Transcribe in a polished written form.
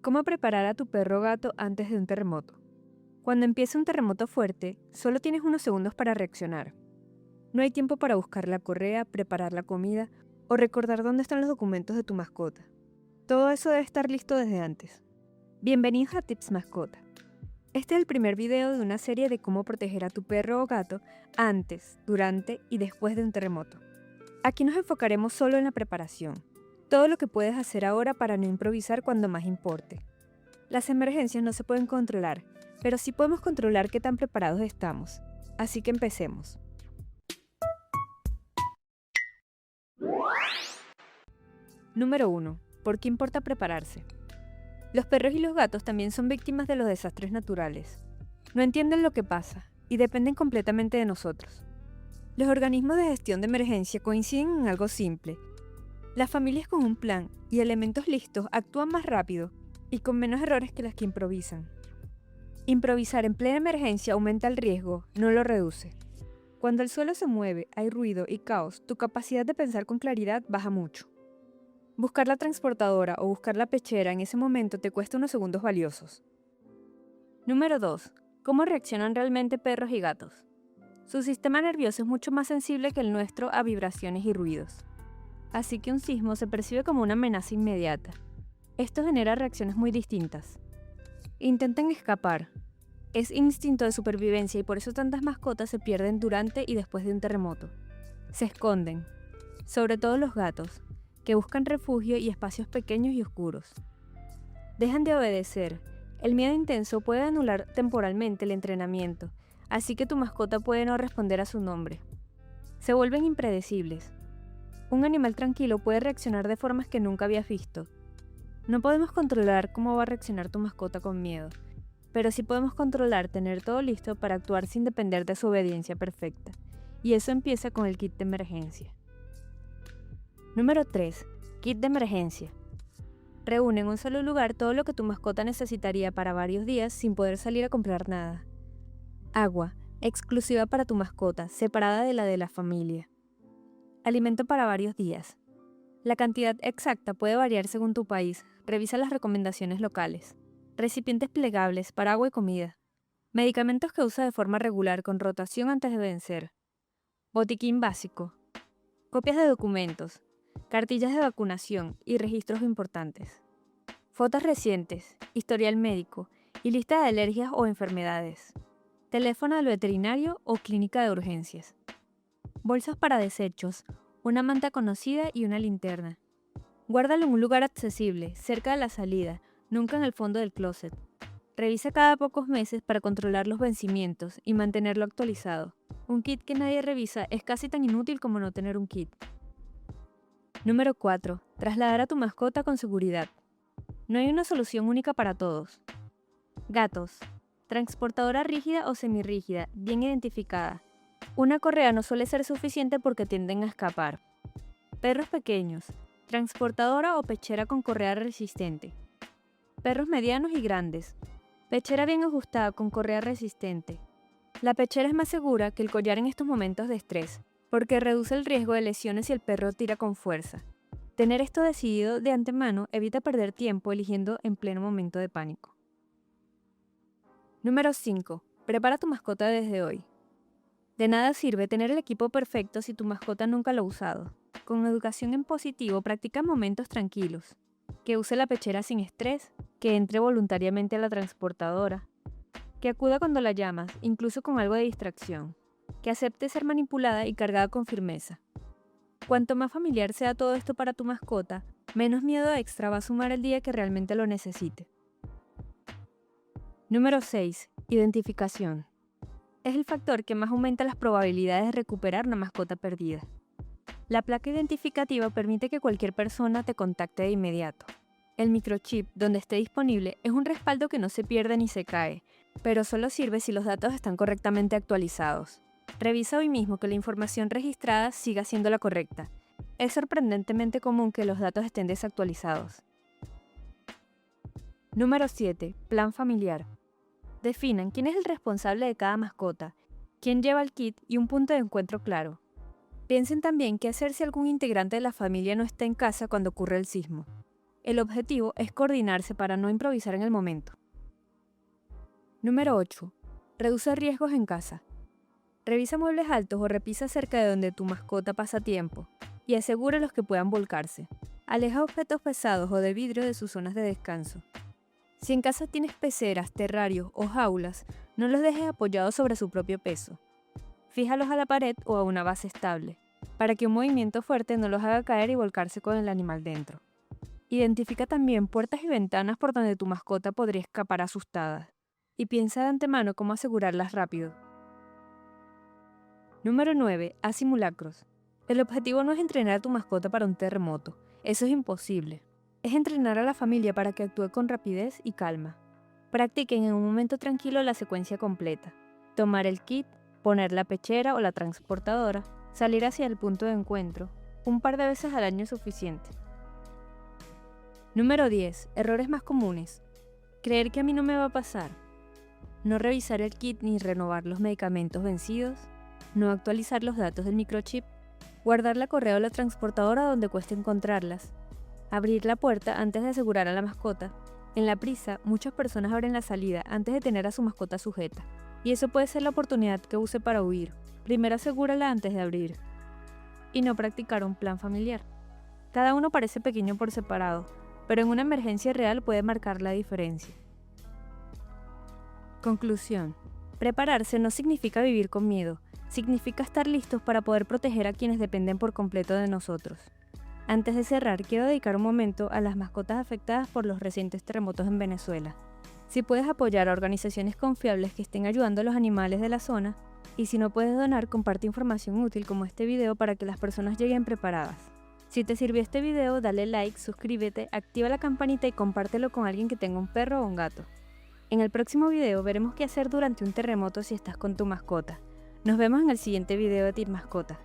¿Cómo preparar a tu perro o gato antes de un terremoto? Cuando empieza un terremoto fuerte, solo tienes unos segundos para reaccionar. No hay tiempo para buscar la correa, preparar la comida o recordar dónde están los documentos de tu mascota. Todo eso debe estar listo desde antes. Bienvenidos a Tips Mascota. Este es el primer video de una serie de cómo proteger a tu perro o gato antes, durante y después de un terremoto. Aquí nos enfocaremos solo en la preparación. Todo lo que puedes hacer ahora para no improvisar cuando más importe. Las emergencias no se pueden controlar, pero sí podemos controlar qué tan preparados estamos. Así que empecemos. Número 1. ¿Por qué importa prepararse? Los perros y los gatos también son víctimas de los desastres naturales. No entienden lo que pasa y dependen completamente de nosotros. Los organismos de gestión de emergencia coinciden en algo simple. Las familias con un plan y elementos listos actúan más rápido y con menos errores que las que improvisan. Improvisar en plena emergencia aumenta el riesgo, no lo reduce. Cuando el suelo se mueve, hay ruido y caos, tu capacidad de pensar con claridad baja mucho. Buscar la transportadora o buscar la pechera en ese momento te cuesta unos segundos valiosos. Número 2. ¿Cómo reaccionan realmente perros y gatos? Su sistema nervioso es mucho más sensible que el nuestro a vibraciones y ruidos. Así que un sismo se percibe como una amenaza inmediata. Esto genera reacciones muy distintas. Intentan escapar. Es instinto de supervivencia y por eso tantas mascotas se pierden durante y después de un terremoto. Se esconden, sobre todo los gatos, que buscan refugio y espacios pequeños y oscuros. Dejan de obedecer. El miedo intenso puede anular temporalmente el entrenamiento, así que tu mascota puede no responder a su nombre. Se vuelven impredecibles. Un animal tranquilo puede reaccionar de formas que nunca habías visto. No podemos controlar cómo va a reaccionar tu mascota con miedo, pero sí podemos controlar tener todo listo para actuar sin depender de su obediencia perfecta. Y eso empieza con el kit de emergencia. Número 3. Kit de emergencia. Reúne en un solo lugar todo lo que tu mascota necesitaría para varios días sin poder salir a comprar nada. Agua, exclusiva para tu mascota, separada de la de la familia. Alimento para varios días. La cantidad exacta puede variar según tu país. Revisa las recomendaciones locales. Recipientes plegables para agua y comida. Medicamentos que usa de forma regular con rotación antes de vencer. Botiquín básico. Copias de documentos. Cartillas de vacunación y registros importantes. Fotos recientes, historial médico y lista de alergias o enfermedades. Teléfono del veterinario o clínica de urgencias. Bolsas para desechos, una manta conocida y una linterna. Guárdalo en un lugar accesible, cerca de la salida, nunca en el fondo del closet. Revisa cada pocos meses para controlar los vencimientos y mantenerlo actualizado. Un kit que nadie revisa es casi tan inútil como no tener un kit. Número 4. Trasladar a tu mascota con seguridad. No hay una solución única para todos. Gatos. Transportadora rígida o semirrígida, bien identificada. Una correa no suele ser suficiente porque tienden a escapar. Perros pequeños. Transportadora o pechera con correa resistente. Perros medianos y grandes. Pechera bien ajustada con correa resistente. La pechera es más segura que el collar en estos momentos de estrés, porque reduce el riesgo de lesiones si el perro tira con fuerza. Tener esto decidido de antemano evita perder tiempo eligiendo en pleno momento de pánico. Número 5. Prepara tu mascota desde hoy. De nada sirve tener el equipo perfecto si tu mascota nunca lo ha usado. Con educación en positivo, practica momentos tranquilos. Que use la pechera sin estrés, que entre voluntariamente a la transportadora, que acuda cuando la llamas, incluso con algo de distracción, que acepte ser manipulada y cargada con firmeza. Cuanto más familiar sea todo esto para tu mascota, menos miedo extra va a sumar el día que realmente lo necesite. Número 6. Identificación. Es el factor que más aumenta las probabilidades de recuperar una mascota perdida. La placa identificativa permite que cualquier persona te contacte de inmediato. El microchip, donde esté disponible, es un respaldo que no se pierde ni se cae, pero solo sirve si los datos están correctamente actualizados. Revisa hoy mismo que la información registrada siga siendo la correcta. Es sorprendentemente común que los datos estén desactualizados. Número 7. Plan familiar. Definan quién es el responsable de cada mascota, quién lleva el kit y un punto de encuentro claro. Piensen también qué hacer si algún integrante de la familia no está en casa cuando ocurre el sismo. El objetivo es coordinarse para no improvisar en el momento. Número 8. Reduce riesgos en casa. Revisa muebles altos o repisa cerca de donde tu mascota pasa tiempo y asegura los que puedan volcarse. Aleja objetos pesados o de vidrio de sus zonas de descanso. Si en casa tienes peceras, terrarios o jaulas, no los dejes apoyados sobre su propio peso. Fíjalos a la pared o a una base estable, para que un movimiento fuerte no los haga caer y volcarse con el animal dentro. Identifica también puertas y ventanas por donde tu mascota podría escapar asustada, y piensa de antemano cómo asegurarlas rápido. Número 9. Haz simulacros. El objetivo no es entrenar a tu mascota para un terremoto, eso es imposible. Es entrenar a la familia para que actúe con rapidez y calma. Practiquen en un momento tranquilo la secuencia completa. Tomar el kit, poner la pechera o la transportadora, salir hacia el punto de encuentro. Un par de veces al año es suficiente. Número 10. Errores más comunes. Creer que a mí no me va a pasar. No revisar el kit ni renovar los medicamentos vencidos. No actualizar los datos del microchip. Guardar la correa o la transportadora donde cueste encontrarlas. Abrir la puerta antes de asegurar a la mascota. En la prisa, muchas personas abren la salida antes de tener a su mascota sujeta. Y eso puede ser la oportunidad que use para huir. Primero asegúrala antes de abrir. Y no practicar un plan familiar. Cada uno parece pequeño por separado, pero en una emergencia real puede marcar la diferencia. Conclusión. Prepararse no significa vivir con miedo, significa estar listos para poder proteger a quienes dependen por completo de nosotros. Antes de cerrar, quiero dedicar un momento a las mascotas afectadas por los recientes terremotos en Venezuela. Si puedes apoyar a organizaciones confiables que estén ayudando a los animales de la zona, y si no puedes donar, comparte información útil como este video para que las personas lleguen preparadas. Si te sirvió este video, dale like, suscríbete, activa la campanita y compártelo con alguien que tenga un perro o un gato. En el próximo video veremos qué hacer durante un terremoto si estás con tu mascota. Nos vemos en el siguiente video de Team Mascota.